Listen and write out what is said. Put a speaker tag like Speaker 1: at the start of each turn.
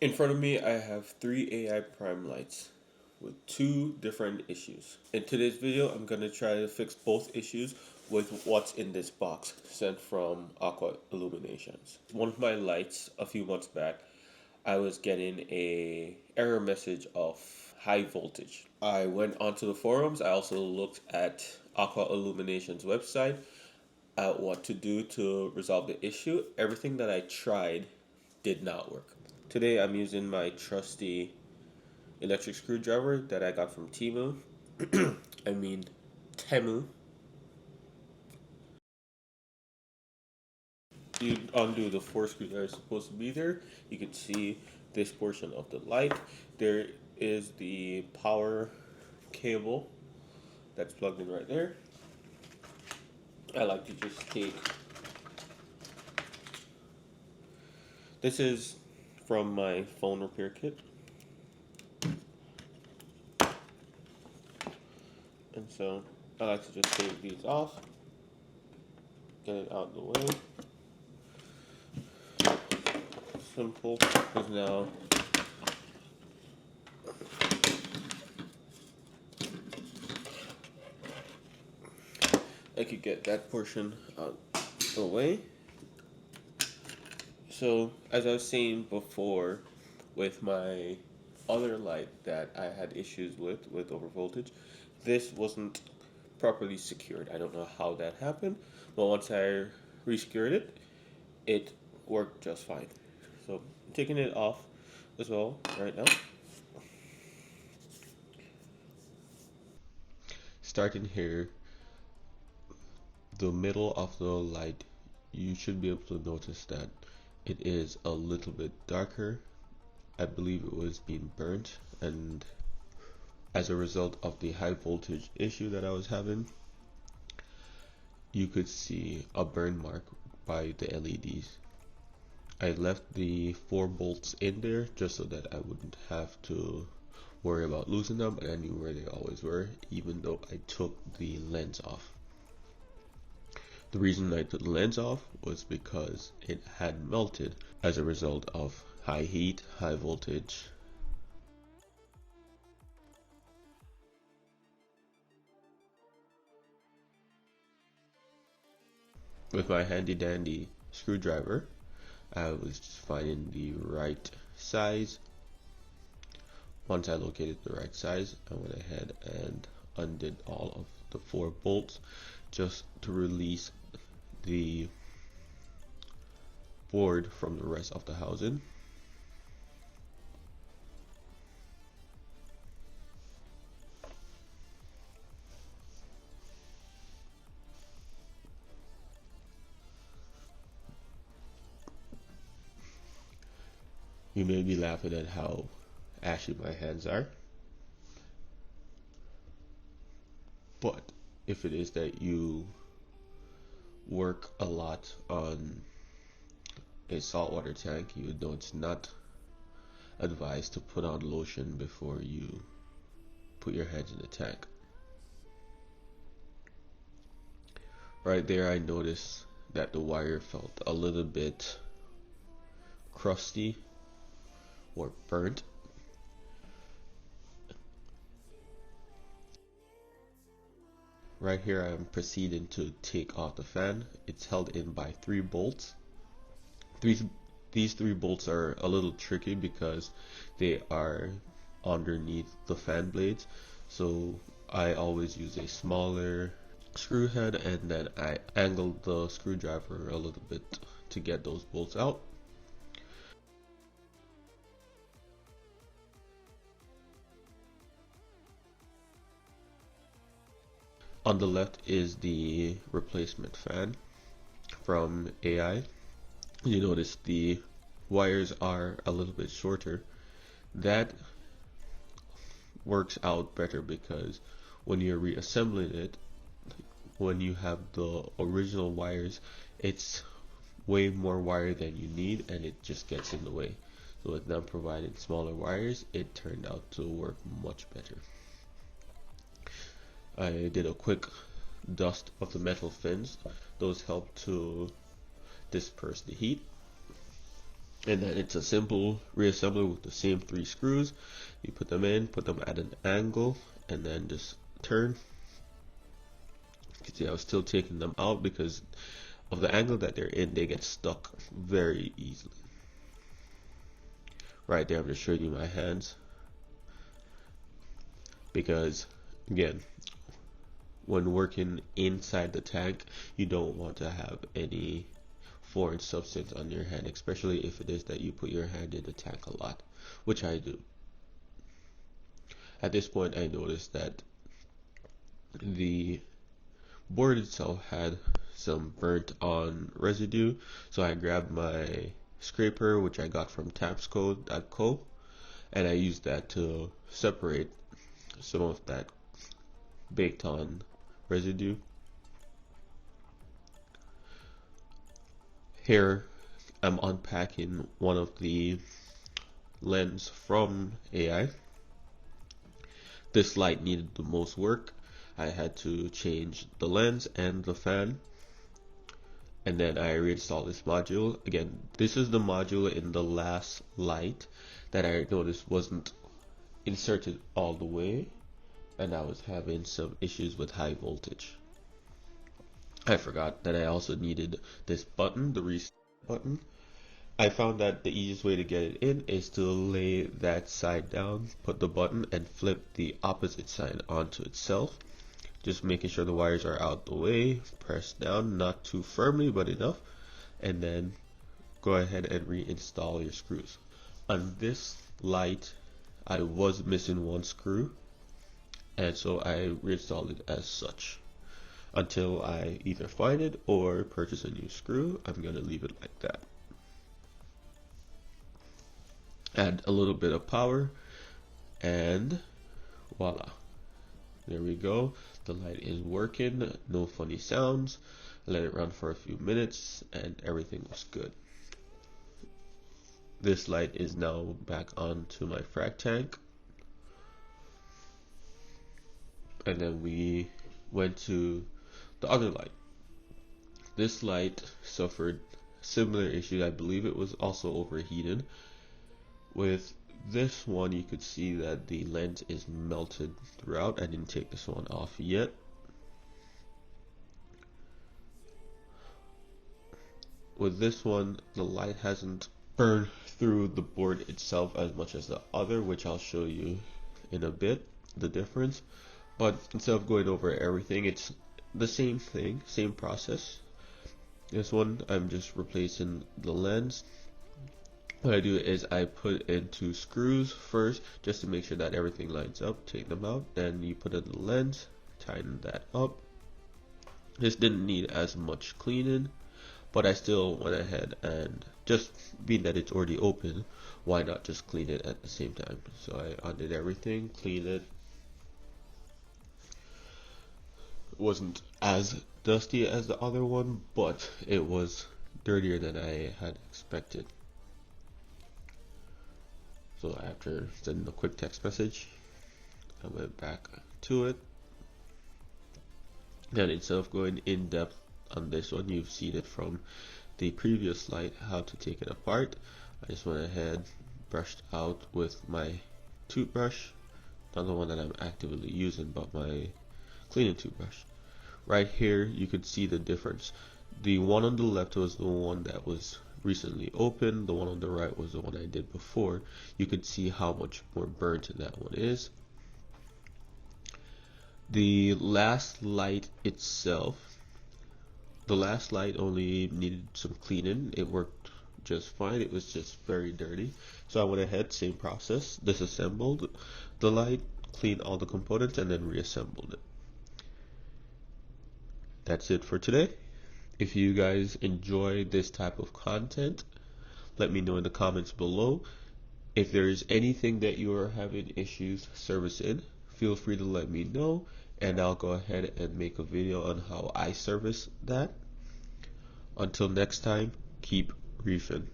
Speaker 1: In front of me, I have three AI prime lights with two different issues. In today's video, I'm going to try to fix both issues with what's in this box sent from Aqua Illuminations. One of my lights a few months back, I was getting a error message of high voltage. I went onto the forums. I also looked at Aqua Illumination's website at what to do to resolve the issue. Everything that I tried did not work. Today I'm using my trusty electric screwdriver that I got from Temu. I mean Temu. You undo the four screws that are supposed to be there. You can see this portion of the light. There is the power cable that's plugged in right there. I like to just take this is from my phone repair kit. And so I like to just take these off, get it out of the way. Simple, because now I could get that portion out of the way. So as I was saying before, with my other light that I had issues with over voltage, this wasn't properly secured. I don't know how that happened, but once I resecured it, it worked just fine. So I'm taking it off as well right now. Starting here, the middle of the light, you should be able to notice that it is a little bit darker. I believe it was being burnt, and as a result of the high voltage issue that I was having, you could see a burn mark by the LEDs. I left the 4 bolts in there just so that I wouldn't have to worry about losing them, and I knew where they always were, even though I took the lens off. The reason I took the lens off was because it had melted as a result of high heat, high voltage. With my handy dandy screwdriver, I was just finding the right size. Once I located the right size, I went ahead and undid all of the 4 bolts just to release the board from the rest of the housing. You may be laughing at how ashy my hands are, but if it is that you work a lot on a saltwater tank, you would know it's not advised to put on lotion before you put your hands in the tank. Right there, I noticed that the wire felt a little bit crusty or burnt. Right here, I'm proceeding to take off the fan. It's held in by 3 bolts. These 3 bolts are a little tricky because they are underneath the fan blades, so I always use a smaller screw head, and then I angle the screwdriver a little bit to get those bolts out. On the left is the replacement fan from AI. You notice the wires are a little bit shorter. That works out better because when you're reassembling it, when you have the original wires, it's way more wire than you need, and it just gets in the way. So with them providing smaller wires, it turned out to work much better. I did a quick dust of the metal fins. Those help to disperse the heat. And then it's a simple reassembly with the same 3 screws. You put them in, put them at an angle, and then just turn. You can see I was still taking them out because of the angle that they're in. They get stuck very easily. Right there, I'm just showing you my hands, because again, when working inside the tank, you don't want to have any foreign substance on your hand, especially if it is that you put your hand in the tank a lot, which I do. At this point, I noticed that the board itself had some burnt on residue, so I grabbed my scraper, which I got from tapsco.co, and I used that to separate some of that baked on residue. Here I'm unpacking one of the lens from AI. This light needed the most work. I had to change the lens and the fan, and then I reinstalled this module. Again, this is the module in the last light that I noticed wasn't inserted all the way, and I was having some issues with high voltage. I forgot that I also needed this button, the reset button. I found that the easiest way to get it in is to lay that side down, put the button, and flip the opposite side onto itself. Just making sure the wires are out the way, press down, not too firmly but enough, and then go ahead and reinstall your screws. On this light, I was missing one screw, and so I reinstalled it as such. Until I either find it or purchase a new screw, I'm going to leave it like that. Add a little bit of power, and voila. There we go. The light is working, no funny sounds. Let it run for a few minutes and everything was good. This light is now back onto my frag tank. And then we went to the other light. This light suffered similar issues. I believe it was also overheated. With this one, you could see that the lens is melted throughout. I didn't take this one off yet. With this one, the light hasn't burned through the board itself as much as the other, which I'll show you in a bit, the difference. But instead of going over everything, it's the same thing, same process. This one, I'm just replacing the lens. What I do is I put in 2 screws first, just to make sure that everything lines up. Take them out, then you put in the lens, tighten that up. This didn't need as much cleaning, but I still went ahead and, just being that it's already open, why not just clean it at the same time? So I undid everything, cleaned it. It wasn't as dusty as the other one, but it was dirtier than I had expected. So after sending a quick text message, I went back to it. Then instead of going in depth on this one, you've seen it from the previous slide how to take it apart. I just went ahead, brushed out with my toothbrush, not the one that I'm actively using, but my cleaning toothbrush. Right here you could see the difference. The one on the left was the one that was recently opened, the one on the right was the one I did before. You could see how much more burnt that one is. The last light itself, the last light only needed some cleaning. It worked just fine. It was just very dirty. So I went ahead, same process, disassembled the light, cleaned all the components, and then reassembled it. That's it for today. If you guys enjoy this type of content, let me know in the comments below. If there is anything that you are having issues servicing, feel free to let me know, and I'll go ahead and make a video on how I service that. Until next time, keep reefing.